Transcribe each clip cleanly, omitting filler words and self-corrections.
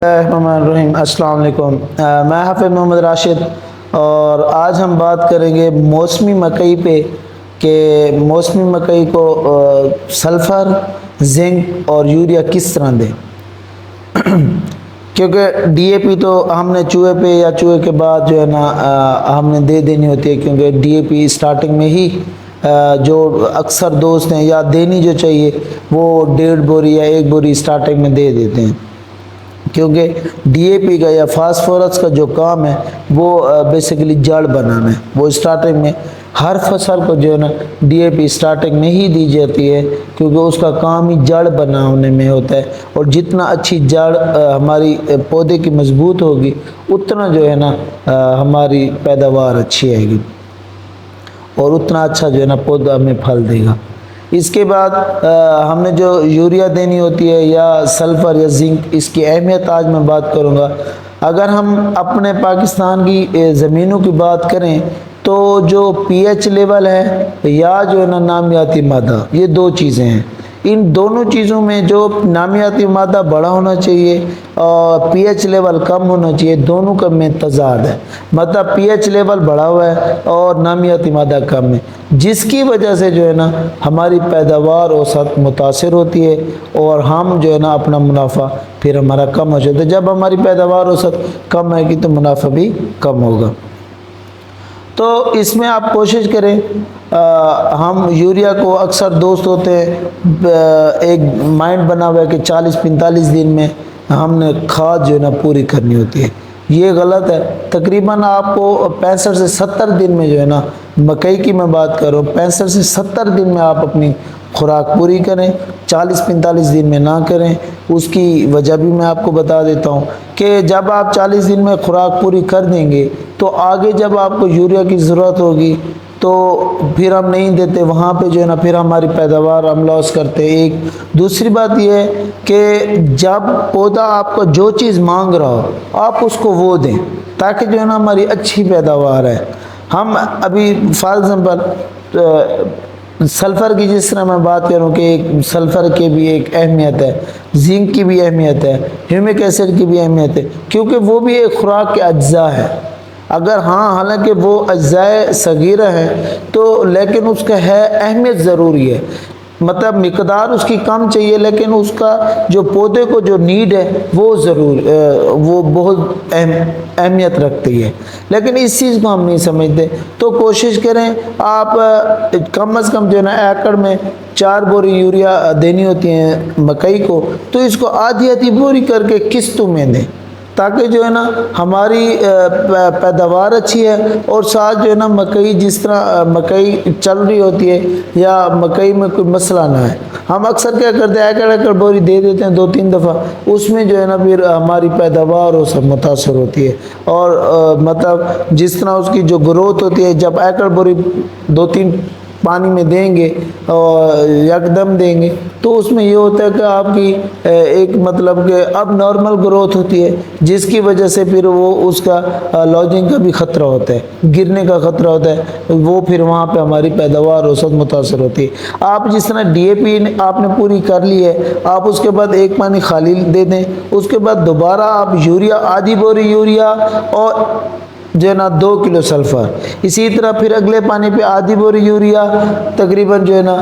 रहीम अस्सलाम वालेकुम। मैं हाफिज़ मोहम्मद राशिद और आज हम बात करेंगे मौसमी मकई पे कि मौसमी मकई को सल्फ़र, जिंक और यूरिया किस तरह दें। क्योंकि डीएपी तो हमने चूहे पे या चूहे के बाद जो है ना हमने दे देनी होती है, क्योंकि डीएपी स्टार्टिंग में ही जो अक्सर दोस्त हैं या देनी जो चाहिए वो 1.5 बोरी या 1 बोरी स्टार्टिंग में दे देते हैं, क्योंकि डीएपी का या फास्फोरस का जो काम है वो बेसिकली जड़ बनाना है। वो स्टार्टिंग में हर फसल को जो है ना डीएपी स्टार्टिंग में ही दी जाती है, क्योंकि उसका काम ही जड़ बनाने में होता है। और जितना अच्छी जड़ हमारी पौधे की मजबूत होगी उतना जो है ना हमारी पैदावार अच्छी आएगी और उतना अच्छा जो है ना पौधा हमें फल देगा। इसके बाद हमें जो यूरिया देनी होती है या सल्फ़र या जिंक, इसकी अहमियत आज मैं बात करूँगा। अगर हम अपने पाकिस्तान की ज़मीनों की बात करें तो जो पीएच लेवल है या जो है ना नामियाती मादा, ये दो चीज़ें हैं। इन दोनों चीज़ों में जो नामियाती मादा बड़ा होना चाहिए और पीएच लेवल कम होना चाहिए, दोनों का में तजाद है। मतलब पीएच लेवल बढ़ा हुआ है और नामियाती मादा कम है, जिसकी वजह से जो है ना हमारी पैदावार औसत मुतासिर होती है और हम जो है ना अपना मुनाफा फिर हमारा कम हो जाता है। जब हमारी पैदावार औसत कम आएगी तो मुनाफा भी कम होगा। तो इसमें आप कोशिश करें, हम यूरिया को अक्सर दोस्त होते हैं एक माइंड बना हुआ है कि 40-45 दिन में हमने खाद जो है ना पूरी करनी होती है। ये गलत है। तकरीबन आपको 65 से 70 दिन में जो है ना, मकई की मैं बात कर रहा हूँ, 65 से 70 दिन में आप अपनी खुराक पूरी करें, 40-45 दिन में ना करें। उसकी वजह भी मैं आपको बता देता हूँ कि जब आप 40 दिन में खुराक पूरी कर देंगे तो आगे जब आपको यूरिया की ज़रूरत होगी तो फिर हम नहीं देते, वहाँ पे जो है ना फिर हमारी पैदावार हम लॉस करते हैं। एक दूसरी बात यह है कि जब पौधा आपको जो चीज़ मांग रहा हो आप उसको वो दें, ताकि जो है ना हमारी अच्छी पैदावार है। हम अभी फॉर एग्ज़ाम्पल सल्फ़र की जिस तरह मैं बात करूं कि एक सल्फ़र की भी एक अहमियत है, जिंक की भी अहमियत है, ह्यूमिक एसिड की भी अहमियत है, क्योंकि वो भी एक खुराक के अज्जा है। अगर हाँ, हालांकि वो अज्जाए सगीरा है तो लेकिन उसका है अहमियत ज़रूरी है। मतलब मिकदार उसकी कम चाहिए लेकिन उसका जो पौधे को जो नीड है वो ज़रूर वो बहुत अहमियत रखती है। लेकिन इस चीज़ को हम नहीं समझते। तो कोशिश करें आप कम से कम जो है ना एकड़ में 4 बोरी यूरिया देनी होती है मकई को, तो इसको आधी आधी बोरी करके किस्तों में दें, ताकि जो है ना हमारी पैदावार अच्छी है और साथ जो है ना मकई जिस तरह मकई चल रही होती है या मकई में कोई मसला ना है। हम अक्सर क्या करते हैं, एकड़ एकड़ बोरी दे देते हैं 2-3 दफ़ा, उसमें जो है ना फिर हमारी पैदावार और सब मुतासर होती है। और मतलब जिस तरह उसकी जो ग्रोथ होती है, जब एकड़ बोरी 2-3 पानी में देंगे और यकदम देंगे तो उसमें ये होता है कि आपकी एक मतलब कि अब नॉर्मल ग्रोथ होती है, जिसकी वजह से फिर वो उसका लॉजिंग का भी ख़तरा होता है, गिरने का ख़तरा होता है, वो फिर वहाँ पे हमारी पैदावार औसत मुतासर होती है। आप जिस तरह डीएपी आपने पूरी कर ली है, आप उसके बाद एक पानी खाली दे दें, उसके बाद दोबारा आप यूरिया आधी बोरी यूरिया और जो है ना 2 किलो सल्फ़र, इसी तरह फिर अगले पानी पे आधी बोरी यूरिया, तकरीबन जो है ना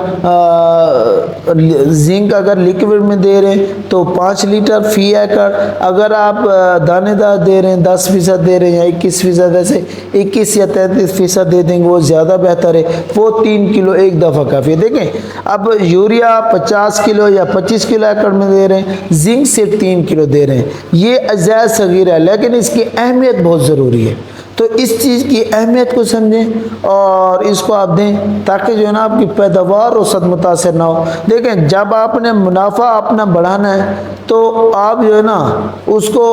जिंक अगर लिक्विड में दे रहे हैं तो 5 लीटर फ़ी एकड़। अगर आप दानेदार दे रहे हैं 10% दे रहे हैं या 21%, वैसे 21 या 33% दे देंगे वो ज़्यादा बेहतर है। वो 3 किलो एक दफ़ा काफ़ी है। देखें, अब यूरिया 50 किलो या 25 किलो एकड़ में दे रहे हैं, जिंक सिर्फ 3 किलो दे रहे हैं। ये अजायज़ सगीर है लेकिन इसकी अहमियत बहुत ज़रूरी है। तो इस चीज़ की अहमियत को समझें और इसको आप दें, ताकि जो है ना आपकी पैदावार औसत मुतासर ना हो। देखें, जब आपने मुनाफा अपना बढ़ाना है तो आप जो है ना उसको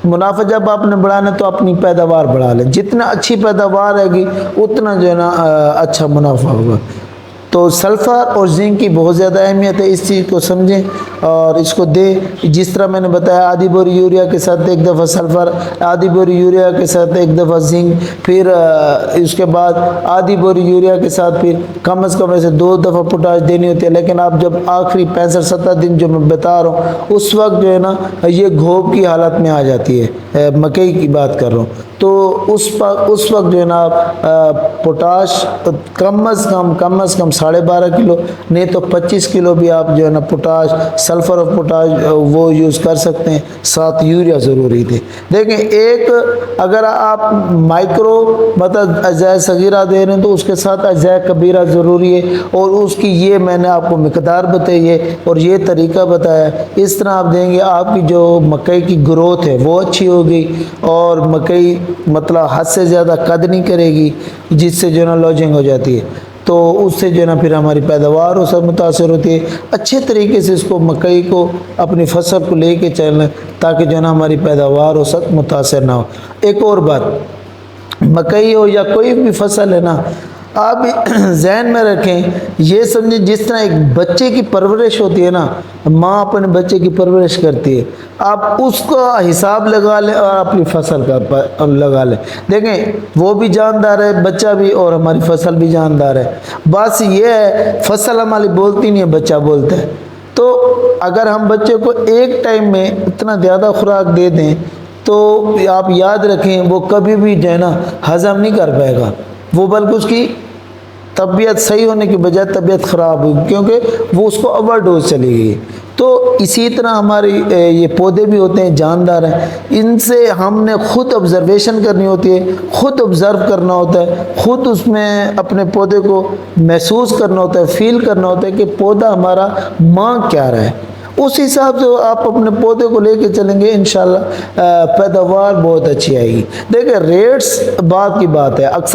मुनाफा जब आपने बढ़ाना है तो अपनी पैदावार बढ़ा लें। जितना अच्छी पैदावार रहेगी उतना जो है ना अच्छा मुनाफा होगा। तो सल्फ़र और जिंक की बहुत ज़्यादा अहमियत है, इस चीज़ को समझें और इसको दें। जिस तरह मैंने बताया, आधी बोरी यूरिया के साथ एक दफ़ा सल्फ़र, आधी बोरी यूरिया के साथ एक दफ़ा जिंक, फिर इसके बाद आधी बोरी यूरिया के साथ फिर कम से कम ऐसे 2 दफ़ा पोटाश देनी होती है। लेकिन आप जब आखिरी 65-70 दिन जो मैं बता रहा हूँ, उस वक्त जो है ना ये घोब की हालत में आ जाती है, मकई की बात कर रहा हूँ, तो उस वक्त जो है ना आप पोटाश कम से कम 12.5 किलो, नहीं तो 25 किलो भी आप जो है ना पोटाश, सल्फ़र और पोटाश वो यूज़ कर सकते हैं। साथ यूरिया ज़रूरी थे। देखें, एक अगर आप माइक्रो मतलब अज़ाय सगीरा दे रहे हैं तो उसके साथ अज़ाय कबीरा ज़रूरी है, और उसकी ये मैंने आपको मिकदार बताई है और ये तरीका बताया। इस तरह आप देंगे, आपकी जो मकई की ग्रोथ है वो अच्छी होगी और मकई मतलब हद से ज़्यादा कद नहीं करेगी, जिससे जो ना लॉजिंग हो जाती है, तो उससे जो ना फिर हमारी पैदावार उससे मुतासर होती है। अच्छे तरीके से इसको मकई को अपनी फसल को लेके चलना, ताकि जो ना हमारी पैदावार हो सब मुतासर ना हो। एक और बात, मकई हो या कोई भी फसल है ना, आप जहन में रखें, ये समझें जिस तरह एक बच्चे की परवरिश होती है ना, माँ अपने बच्चे की परवरिश करती है, आप उसका हिसाब लगा लें और अपनी फसल का लगा लें। देखें, वो भी जानदार है, बच्चा भी, और हमारी फसल भी जानदार है। बस ये है, फसल हमारी बोलती नहीं है, बच्चा बोलता है। तो अगर हम बच्चे को एक टाइम में इतना ज़्यादा खुराक दे दें तो आप याद रखें, वो कभी भी जो है ना हज़म नहीं कर पाएगा, वो बल्कि उसकी तबीयत सही होने की बजाय तबीयत ख़राब हुई, क्योंकि वो उसको ओवरडोज चली गई। तो इसी तरह हमारी ये पौधे भी होते हैं, जानदार हैं, इनसे हमने खुद ऑब्ज़र्वेशन करनी होती है, खुद ऑब्ज़र्व करना होता है, खुद उसमें अपने पौधे को महसूस करना होता है, फील करना होता है कि पौधा हमारा मांग क्या रहा है। उस हिसाब से आप अपने पौधे को लेके चलेंगे, इंशाल्लाह पैदावार बहुत अच्छी आएगी। देखिए, रेट्स बात की बात है, अक्सर